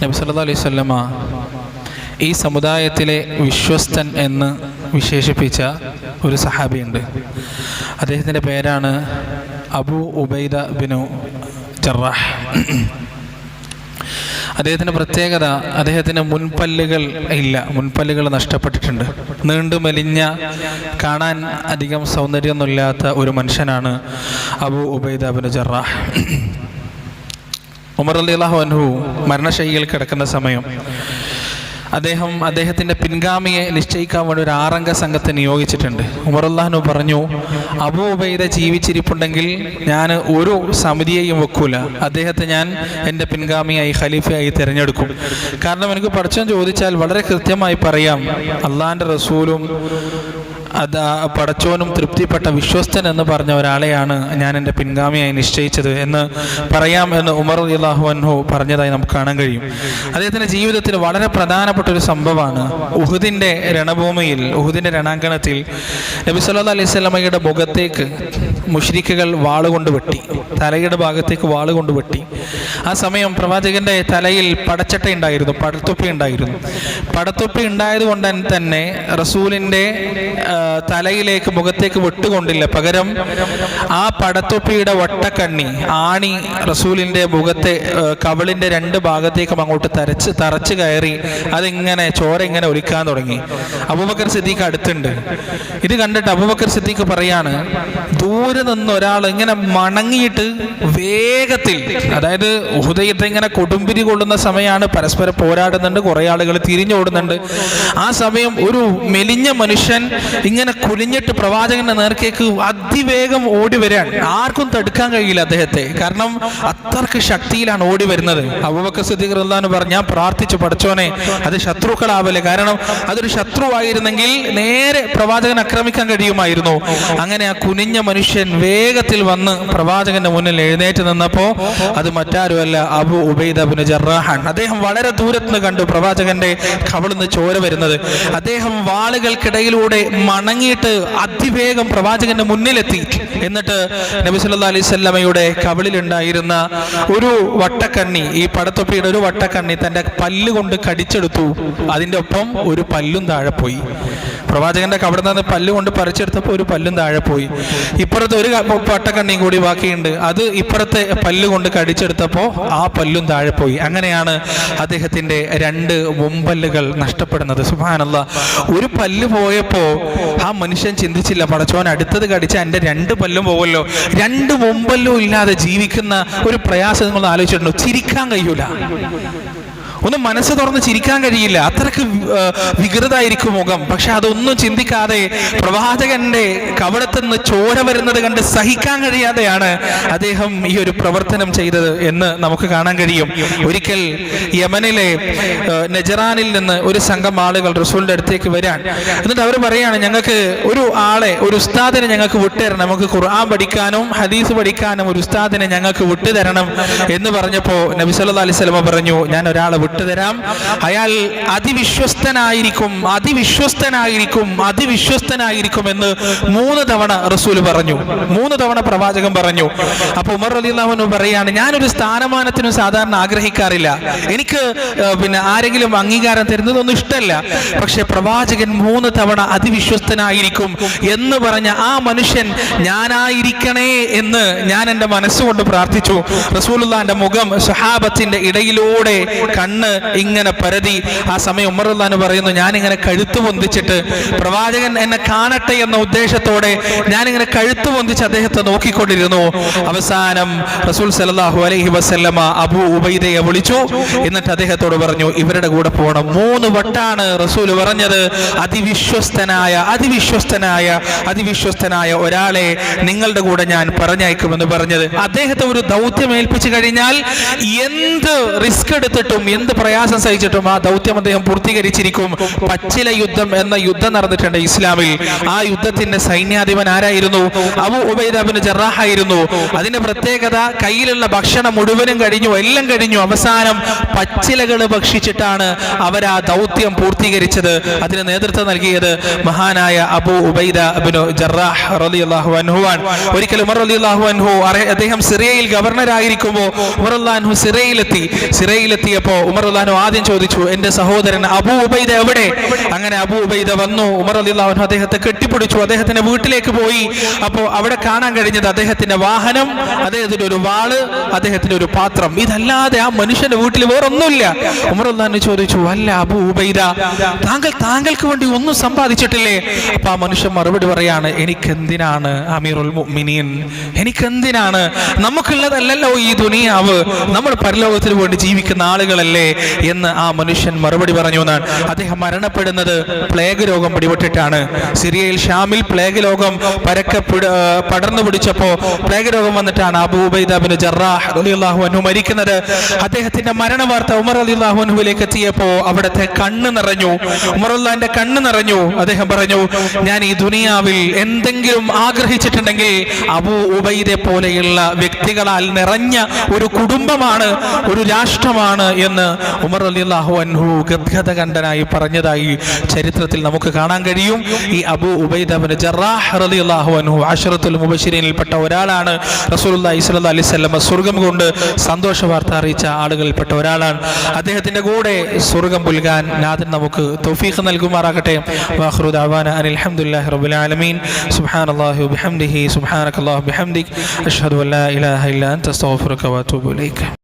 നബി സല്ലല്ലാഹു അലൈഹി വസല്ലമ ഈ സമുദായത്തിലെ വിശ്വസ്തൻ എന്ന് വിശേഷിപ്പിച്ച ഒരു സഹാബിയുണ്ട്. അദ്ദേഹത്തിൻ്റെ പേരാണ് അബൂ ഉബൈദ ബിനു ജറാഹ്. അദ്ദേഹത്തിൻ്റെ പ്രത്യേകത, അദ്ദേഹത്തിന് മുൻപല്ലുകൾ ഇല്ല, മുൻപല്ലുകൾ നഷ്ടപ്പെട്ടിട്ടുണ്ട്. നീണ്ടു മെലിഞ്ഞ, കാണാൻ അധികം സൗന്ദര്യമൊന്നുമില്ലാത്ത ഒരു മനുഷ്യനാണ് അബൂ ഉബൈദ ബിനു ജറാഹ്. ഉമർ റളിയല്ലാഹു അൻഹു മരണശയ്യയിൽ കിടക്കുന്ന സമയം അദ്ദേഹത്തിൻ്റെ പിൻഗാമിയെ നിശ്ചയിക്കാൻ വേണ്ടി ഒരു 6 അംഗ സംഘത്തെ നിയോഗിച്ചിട്ടുണ്ട്. ഉമർ റളിയല്ലാഹു പറഞ്ഞു, അബൂ ഉബൈദ ജീവിച്ചിരിപ്പുണ്ടെങ്കിൽ ഞാൻ ഒരു സമിതിയെയും വെക്കൂല, അദ്ദേഹത്തെ ഞാൻ എൻ്റെ പിൻഗാമിയായി ഖലീഫയായി തിരഞ്ഞെടുക്കും. കാരണം എനിക്ക് പടച്ചോൻ ചോദിച്ചാൽ വളരെ കൃത്യമായി പറയാം, അള്ളാഹിൻ്റെ റസൂലും പടച്ചോനും തൃപ്തിപ്പെട്ട വിശ്വസ്തൻ എന്ന് പറഞ്ഞ ഒരാളെയാണ് ഞാൻ എൻ്റെ പിൻഗാമിയായി നിശ്ചയിച്ചത് എന്ന് പറയാം എന്ന് ഉമർ റളിയല്ലാഹു അൻഹു പറഞ്ഞതായി നമുക്ക് കാണാൻ കഴിയും. അദ്ദേഹത്തിൻ്റെ ജീവിതത്തിൽ വളരെ പ്രധാനപ്പെട്ട ഒരു സംഭവമാണ് ഉഹുദിൻ്റെ രണഭൂമിയിൽ, ഉഹുദിൻ്റെ രണാങ്കണത്തിൽ നബി സല്ലല്ലാഹു അലൈഹി വസല്ലമയുടെ മുഖത്തേക്ക് മുശ്രിക്കുകൾ വാളുകൊണ്ട് വെട്ടി, തലയുടെ ഭാഗത്തേക്ക് വാളുകൊണ്ട് വെട്ടി. ആ സമയം പ്രവാചകന്റെ തലയിൽ പടച്ചട്ട ഉണ്ടായിരുന്നു, പടത്തൊപ്പി ഉണ്ടായിരുന്നു. പടത്തൊപ്പി ഉണ്ടായതുകൊണ്ട് തന്നെ റസൂലിൻ്റെ തലയിലേക്ക് മുഖത്തേക്ക് വെട്ടുകൊണ്ടില്ല, പകരം ആ പടത്തൊപ്പിയുടെ വട്ടക്കണ്ണി ആണി റസൂലിൻ്റെ മുഖത്തെ കവിളിൻ്റെ 2 ഭാഗത്തേക്കും അങ്ങോട്ട് തറച്ച് കയറി അതിങ്ങനെ ചോര ഇങ്ങനെ ഒലിക്കാൻ തുടങ്ങി. അബൂബക്കർ സിദ്ദീഖ് അടുത്തുണ്ട്. ഇത് കണ്ടിട്ട് അബൂബക്കർ സിദ്ദീഖ് പറയാണ്, ദൂരെ നിന്ന് ഒരാൾ ഇങ്ങനെ മണങ്ങിയിട്ട് വേഗത്തിൽ, അതായത് ഉഹുദ് ഇങ്ങനെ കൊടുമ്പിരി കൊള്ളുന്ന സമയമാണ്, പരസ്പരം പോരാടുന്നുണ്ട്, കുറെ ആളുകൾ തിരിഞ്ഞോടുന്നുണ്ട്. ആ സമയം ഒരു മെലിഞ്ഞ മനുഷ്യൻ ഇങ്ങനെ കുനിഞ്ഞിട്ട് പ്രവാചകന്റെ നേർക്കേക്ക് അതിവേഗം ഓടി വരാൻ, ആർക്കും തടുക്കാൻ കഴിയില്ല അദ്ദേഹത്തെ, കാരണം അത്രക്ക് ശക്തിയിലാണ് ഓടി വരുന്നത്. അബൂബക്കർ സിദ്ദീഖ് റളിയല്ലാഹു അൻഹു പറഞ്ഞു, ഞാൻ പ്രാർത്ഥിച്ചു, പടച്ചോനെ അത് ശത്രുക്കളാവല്ലേ, കാരണം അതൊരു ശത്രുവായിരുന്നെങ്കിൽ നേരെ പ്രവാചകൻ ആക്രമിക്കാൻ കഴിയുമായിരുന്നു. അങ്ങനെ ആ കുനിഞ്ഞ മനുഷ്യൻ വേഗത്തിൽ വന്ന് പ്രവാചകന്റെ മുന്നിൽ എഴുന്നേറ്റ് നിന്നപ്പോൾ അത് മറ്റാരുമല്ല, അബൂ ഉബൈദ ബിനു ജറാഹാൻ. അദ്ദേഹം വളരെ ദൂരത്ത് കണ്ടു പ്രവാചകന്റെ കവിളിന്ന് ചോര വരുന്നത്. അദ്ദേഹം വാളുകൾക്കിടയിലൂടെ മണങ്ങിയിട്ട് അതിവേഗം പ്രവാചകന്റെ മുന്നിലെത്തി. എന്നിട്ട് നബി സല്ലല്ലാഹു അലൈഹി വസല്ലമയുടെ കവിളിലുണ്ടായിരുന്ന ഒരു വട്ടക്കണ്ണി, ഈ പടത്തൊപ്പിയുടെ ഒരു വട്ടക്കണ്ണി തന്റെ പല്ലുകൊണ്ട് കടിച്ചെടുത്തു. അതിൻ്റെ ഒപ്പം ഒരു പല്ലും താഴെ പോയി. പ്രവാചകന്റെ കവിളിൽ നിന്ന് പല്ലുകൊണ്ട് പറിച്ചെടുത്തപ്പോൾ ഒരു പല്ലും താഴെ പോയി. ഇപ്പുറത്ത് ഒരു വട്ടക്കണ്ണിയും കൂടി ബാക്കിയുണ്ട്, അത് ഇപ്പുറത്തെ പല്ലുകൊണ്ട് കടിച്ചെടുത്തപ്പോൾ ആ പല്ലും താഴെ പോയി. അങ്ങനെയാണ് അദ്ദേഹത്തിന്റെ 2 മുമ്പല്ലുകൾ നഷ്ടപ്പെടുന്നത്. സുബ്ഹാനല്ലാഹ്, ഒരു പല്ല് പോയപ്പോ ആ മനുഷ്യൻ ചിന്തിച്ചില്ല, പടച്ചോൻ അടുത്തത് കടിച്ച എൻ്റെ 2 പല്ലും പോവല്ലോ. 2 മുമ്പല്ലും ഇല്ലാതെ ജീവിക്കുന്ന ഒരു പ്രയാസം നിങ്ങൾ ആലോചിച്ചിട്ടുണ്ടോ? ചിരിക്കാൻ കഴിയൂല, ഒന്ന് മനസ്സ് തുറന്ന് ചിരിക്കാൻ കഴിയില്ല, അത്രക്ക് വികൃതായിരിക്കും മുഖം. പക്ഷെ അതൊന്നും ചിന്തിക്കാതെ പ്രവാചകന്റെ കവളത്തുനിന്ന് ചോര വരുന്നത് കണ്ട് സഹിക്കാൻ കഴിയാതെയാണ് അദ്ദേഹം ഈ ഒരു പ്രവർത്തനം ചെയ്തത് എന്ന് നമുക്ക് കാണാൻ കഴിയും. ഒരിക്കൽ യമനിലെ നജറാനിൽ നിന്ന് ഒരു സംഘം ആളുകൾ റസൂലിന്റെ അടുത്തേക്ക് വരാൻ, എന്നിട്ട് അവർ പറയാണ്, ഞങ്ങൾക്ക് ഒരു ഉസ്താദിനെ ഞങ്ങൾക്ക് വിട്ടുതരണം, നമുക്ക് ഖുർആൻ പഠിക്കാനും ഹദീസ് പഠിക്കാനും ഒരു ഉസ്താദിനെ ഞങ്ങൾക്ക് വിട്ടുതരണം എന്ന് പറഞ്ഞപ്പോൾ നബി സല്ലല്ലാഹു അലൈഹി വസല്ലം പറഞ്ഞു, ഞാൻ ഒരാളെ വിട്ടുതരാം, അയാൾ അതിവിശ്വസ്തനായിരിക്കും എന്ന് 3 തവണ റസൂൽ പറഞ്ഞു, 3 തവണ പ്രവാചകൻ പറഞ്ഞു. അപ്പൊ ഉമർ റളിയല്ലാഹു അൻഹു പറയാണ്, ഞാനൊരു സ്ഥാനമാനത്തിനും സാധാരണ ആഗ്രഹിക്കാറില്ല, എനിക്ക് ആരെങ്കിലും അംഗീകാരം തരുന്നതൊന്നും ഇഷ്ടമല്ല, പക്ഷെ പ്രവാചകൻ 3 തവണ അതിവിശ്വസ്തനായിരിക്കും എന്ന് പറഞ്ഞ ആ മനുഷ്യൻ ഞാനായിരിക്കണേ എന്ന് ഞാൻ എൻ്റെ മനസ്സുകൊണ്ട് പ്രാർത്ഥിച്ചു. റസൂലുള്ളാഹിന്റെ മുഖം സ്വഹാബത്തിന്റെ ഇടയിലൂടെ കണ്ണ് ഇങ്ങനെ പരതി. ആ സമയം ഉമർ റളിയല്ലാഹു അൻഹു പറയുന്നു, ഞാനിങ്ങനെ കഴുത്ത് പൊന്തിച്ചിട്ട് പ്രവാചകൻ എന്നെ കാണട്ടെ എന്ന ഉദ്ദേശത്തോടെ ഞാനിങ്ങനെ കഴുത്ത് പൊന്തിച്ച് അദ്ദേഹത്തെ നോക്കിക്കൊണ്ടിരുന്നു. അവസാനം റസൂൽ സല്ലല്ലാഹു അലൈഹി വസല്ലമ അബൂ ഉബൈദയെ വിളിച്ചു. എന്നിട്ട് അദ്ദേഹത്തോട് പറഞ്ഞു, ഇവരുടെ കൂടെ പോകണം. 3 വട്ടാണ് റസൂൽ പറഞ്ഞത്, അതിവിശ്വസ്തനായ ഒരാളെ നിങ്ങളുടെ കൂടെ ഞാൻ പറഞ്ഞയക്കുമെന്ന് പറഞ്ഞത്. അദ്ദേഹത്തെ ഒരു ദൗത്യം ഏൽപ്പിച്ചു കഴിഞ്ഞാൽ എന്ത് റിസ്ക് എടുത്തിട്ടും എന്ത് പ്രയാസം സഹിച്ചിട്ടും ആ ദൗത്യം അദ്ദേഹം പൂർത്തീകരിച്ചിരിക്കും. പച്ചില യുദ്ധം എന്ന യുദ്ധം നടന്നിട്ടുണ്ട് ഇസ്ലാമിൽ. ആ യുദ്ധത്തിന്റെ സൈന്യാധിപൻ ആരായിരുന്നു? അബൂ ഉബൈദ ബിനു ജറാഹ് ആയിരുന്നു. അതിന്റെ പ്രത്യേകത, കയ്യിലുള്ള ഭക്ഷണം മുഴുവനും കഴിഞ്ഞു, എല്ലാം കഴിഞ്ഞു, അവസാനം പച്ചിലകൾ ഭക്ഷിച്ചിട്ടാണ് അവർ ആ ദൗത്യം പൂർത്തീകരിച്ചത്. അതിന് നേതൃത്വം നൽകിയത് മഹാനായ അബൂ ഉബൈദ ബിനു ജറാഹ് റളിയല്ലാഹു അൻഹു ആണ്. ഒരിക്കൽ ഉമർ റളിയല്ലാഹു അൻഹു അദ്ദേഹം സിറിയയിൽ ഗവർണറായിരിക്കുമ്പോൾ ഉമർ റളിയല്ലാഹു അൻഹു സിറിയയിലെത്തിയപ്പോൾ ഉമർ റളിയല്ലാഹു അൻഹു ആദ്യം ചോദിച്ചു, എന്റെ സഹോദരൻ അബൂ ഉബൈദ എവിടെ? അങ്ങനെ അബൂ ഉബൈദ വന്നു. ഉമർ റളിയല്ലാഹു അൻഹു അദ്ദേഹത്തെ കെട്ടിപ്പിടിച്ചു, അദ്ദേഹത്തിന്റെ വീട്ടിലേക്ക് പോയി. അപ്പോൾ അവിടെ കാണാൻ കഴിഞ്ഞത് അദ്ദേഹത്തിന്റെ വാഹനം, അദ്ദേഹത്തിന്റെ ഒരു വാള്, അദ്ദേഹത്തിന്റെ ഒരു പാത്രം. ഇതല്ലാതെ ആ മനുഷ്യന്റെ വീട്ടിൽ വേറൊന്നുമില്ല. ഉമർ റളിയല്ലാഹു അൻഹു ചോദിച്ചു, അല്ല അബൂ ഉബൈദ, താങ്കൾക്ക് വേണ്ടി ഒന്നും സമ്പാദിച്ചിട്ടില്ലേ? അപ്പൊ ആ മനുഷ്യൻ മറുപടി പറയാണ്, എനിക്കെന്തിനാണ് അമീറുൽ മുഅ്മിനീൻ, എനിക്കെന്തിനാണ്? നമുക്കുള്ളതല്ലല്ലോ ഈ ദുനിയാവ്, നമ്മൾ പരലോകത്തിന് വേണ്ടി ജീവിക്കുന്ന ആളുകളല്ലേ എന്ന് ആ മനുഷ്യൻ മറുപടി പറഞ്ഞു എന്നാണ്. അദ്ദേഹം മരണപ്പെടുന്നത് പ്ലേഗ് രോഗം പിടിപെട്ടിട്ടാണ്. സിറിയയിൽ ഷാമിൽ പ്ലേഗ് രോഗം പരക്കെ പടർന്നു പിടിച്ചപ്പോ പ്ലേഗ് രോഗം വന്നിട്ടാണ് അബൂ ഉബൈദ ബിൻ ജറാഹ് റളിയല്ലാഹു അൻഹു മരിക്കുന്നത്. അദ്ദേഹത്തിന്റെ മരണ വാർത്ത ഉമർ റളിയല്ലാഹു അൻഹുവിലേക്ക് എത്തിയപ്പോ അവിടുത്തെ കണ്ണ് നിറഞ്ഞു, ഉമർ റളിയല്ലാഹുവിന്റെ കണ്ണ് നിറഞ്ഞു. അദ്ദേഹം പറഞ്ഞു, ഞാൻ ഈ ദുനിയാവിൽ എന്തെങ്കിലും ആഗ്രഹിച്ചിട്ടുണ്ടെങ്കിൽ അബൂ ഉബൈദയെ പോലെയുള്ള വ്യക്തികളാൽ നിറഞ്ഞ ഒരു കുടുംബമാണ്, ഒരു രാഷ്ട്രമാണ് എന്ന് ഉമർ റളിയല്ലാഹു അൻഹു ഗദ്ഗദകണ്ഠനായി പറഞ്ഞതായി ചരിത്രത്തിൽ നമുക്ക് കാണാൻ കഴിയും. ഈ അബൂ ഉബൈദ ബിൻ ജറാഹ് റളിയല്ലാഹു അൻഹു അശറത്തുൽ മുബശ്ശിരീനിൽപ്പെട്ട ഒരാളാണ്. റസൂലുള്ളാഹി സ്വല്ലല്ലാഹു അലൈഹി വസല്ലം സ്വർഗ്ഗം കൊണ്ട് സന്തോഷ വാർത്ത അറിയിച്ച ആളുകളിൽപ്പെട്ട ഒരാളാണ്. അദ്ദേഹത്തിന്റെ കൂടെ സ്വർഗ്ഗം പുൽകാൻ നാഥൻ നമുക്ക് തൗഫീഖ് നൽകുമാറാകട്ടെ. വാഖിറു ദഅവാന അനിൽ ഹംദുലില്ലാഹി റബ്ബിൽ ആലമീൻ. സുബ്ഹാനല്ലാഹി വബിഹംദിഹി സുബ്ഹാനകല്ലാഹു ബിഹംദിക് അഷ്ഹദു അൻ ലാ ഇലാഹ ഇല്ല അൻത അസ്തഗ്ഫിറുക വഅതൂബു ഇലൈക.